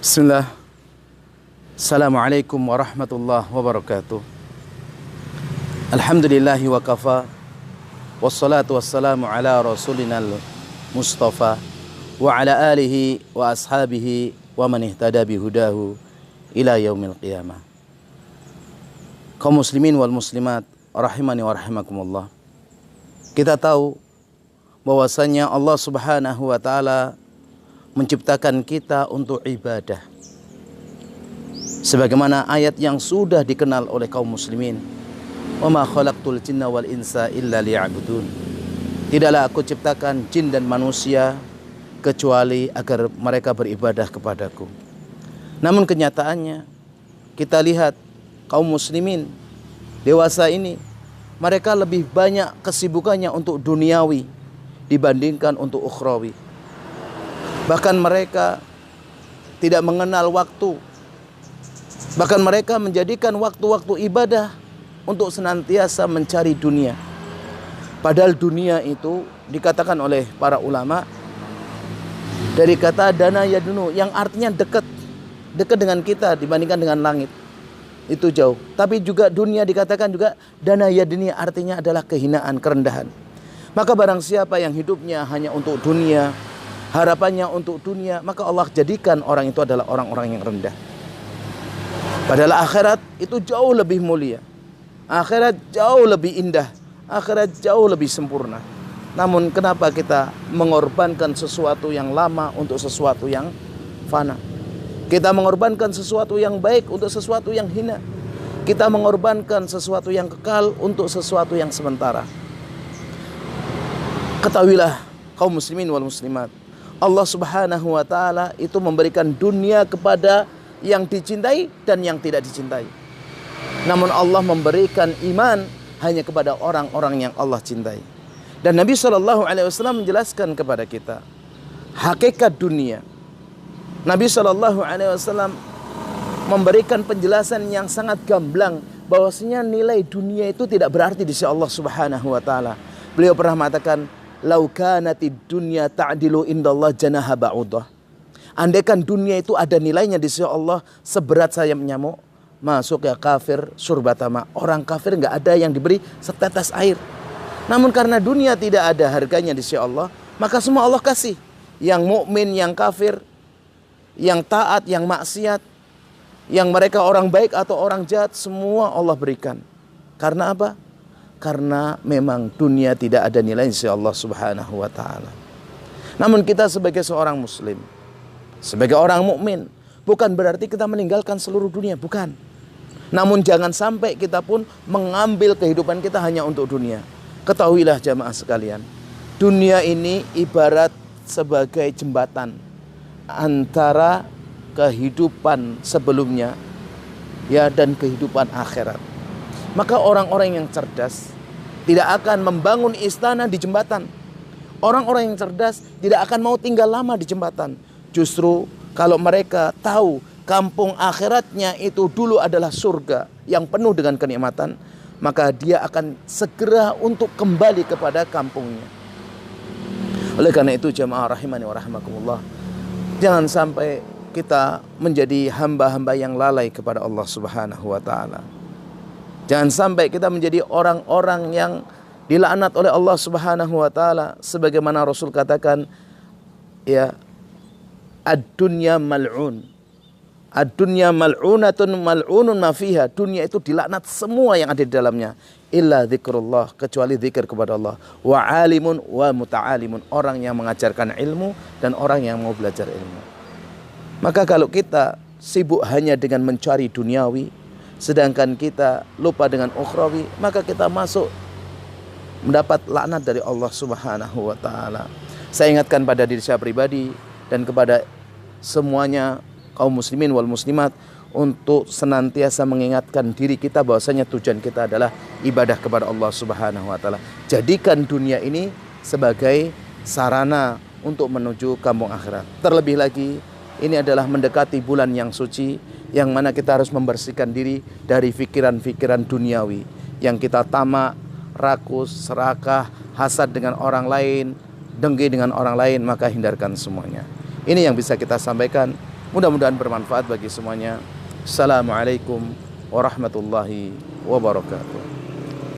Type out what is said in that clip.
Bismillah. Assalamualaikum warahmatullahi wabarakatuh. Alhamdulillahi wa kafa. Wassalatu wassalamu ala rasulina al-mustafa wa ala alihi wa ashabihi wa man ihtada bihudahu ila yaumil qiyamah. Kaum muslimin wal muslimat rahimani wa rahimakumullah. Kita tahu bahwasanya Allah Subhanahu wa taala menciptakan kita untuk ibadah. Sebagaimana ayat yang sudah dikenal oleh kaum muslimin, "Wa ma khalaqtul jinna wal insa illa liya'budun." Tidaklah aku ciptakan jin dan manusia kecuali agar mereka beribadah kepadaku. Namun kenyataannya kita lihat kaum muslimin dewasa ini, mereka lebih banyak kesibukannya untuk duniawi dibandingkan untuk ukhrawi. Bahkan mereka tidak mengenal waktu. Bahkan mereka menjadikan waktu-waktu ibadah untuk senantiasa mencari dunia. Padahal dunia itu dikatakan oleh para ulama dari kata dana yadunu, yang artinya dekat. Dekat dengan kita dibandingkan dengan langit. Itu jauh. Tapi juga dunia dikatakan juga dana yadini, artinya adalah kehinaan, kerendahan. Maka barang siapa yang hidupnya hanya untuk dunia, harapannya untuk dunia, maka Allah jadikan orang itu adalah orang-orang yang rendah. Padahal akhirat itu jauh lebih mulia. Akhirat jauh lebih indah. Akhirat jauh lebih sempurna. Namun kenapa kita mengorbankan sesuatu yang lama untuk sesuatu yang fana? Kita mengorbankan sesuatu yang baik untuk sesuatu yang hina. Kita mengorbankan sesuatu yang kekal untuk sesuatu yang sementara. Ketahuilah kaum muslimin wal muslimat, Allah Subhanahu wa taala itu memberikan dunia kepada yang dicintai dan yang tidak dicintai. Namun Allah memberikan iman hanya kepada orang-orang yang Allah cintai. Dan Nabi SAW menjelaskan kepada kita hakikat dunia. Nabi SAW memberikan penjelasan yang sangat gamblang bahwasanya nilai dunia itu tidak berarti di sisi Allah Subhanahu wa taala. Beliau pernah mengatakan, "Lau kanatid dunya ta'dilu indallah janaha ba'udah." Andaikan dunia itu ada nilainya di sisi Allah seberat sayap nyamuk, masuk ya kafir surbatama. Orang kafir enggak ada yang diberi setetes air. Namun karena dunia tidak ada harganya di sisi Allah, maka semua Allah kasih. Yang mukmin, yang kafir, yang taat, yang maksiat, yang mereka orang baik atau orang jahat, semua Allah berikan. Karena apa? Karena memang dunia tidak ada nilai di sisi Allah Subhanahu wa taala. Namun kita sebagai seorang muslim, sebagai orang mukmin, bukan berarti kita meninggalkan seluruh dunia, bukan. Namun jangan sampai kita pun mengambil kehidupan kita hanya untuk dunia. Ketahuilah jamaah sekalian, dunia ini ibarat sebagai jembatan antara kehidupan sebelumnya ya dan kehidupan akhirat. Maka orang-orang yang cerdas tidak akan membangun istana di jembatan. Orang-orang yang cerdas tidak akan mau tinggal lama di jembatan. Justru kalau mereka tahu kampung akhiratnya itu dulu adalah surga yang penuh dengan kenikmatan, maka dia akan segera untuk kembali kepada kampungnya. Oleh karena itu jamaah rahimani wa rahimakumullah, jangan sampai kita menjadi hamba-hamba yang lalai kepada Allah Subhanahu wa taala. Jangan sampai kita menjadi orang-orang yang dilaknat oleh Allah Subhanahu wa taala, sebagaimana Rasul katakan, ya, ad-dunya mal'un. Ad-dunya mal'unatun mal'unun ma fiha. Dunia itu dilaknat semua yang ada di dalamnya, illa zikrullah, kecuali zikir kepada Allah. Wa alimun wa muta'alimun, orang yang mengajarkan ilmu dan orang yang mau belajar ilmu. Maka kalau kita sibuk hanya dengan mencari duniawi, sedangkan kita lupa dengan ukhrawi, maka kita masuk mendapat laknat dari Allah Subhanahu wa taala. Saya ingatkan pada diri saya pribadi dan kepada semuanya kaum muslimin wal muslimat untuk senantiasa mengingatkan diri kita bahwasanya tujuan kita adalah ibadah kepada Allah Subhanahu wa taala. Jadikan dunia ini sebagai sarana untuk menuju kampung akhirat. Terlebih lagi ini adalah mendekati bulan yang suci, yang mana kita harus membersihkan diri dari pikiran-pikiran duniawi yang kita tamak, rakus, serakah, hasad dengan orang lain, dengki dengan orang lain, maka hindarkan semuanya. Ini yang bisa kita sampaikan. Mudah-mudahan bermanfaat bagi semuanya. Assalamualaikum warahmatullahi wabarakatuh.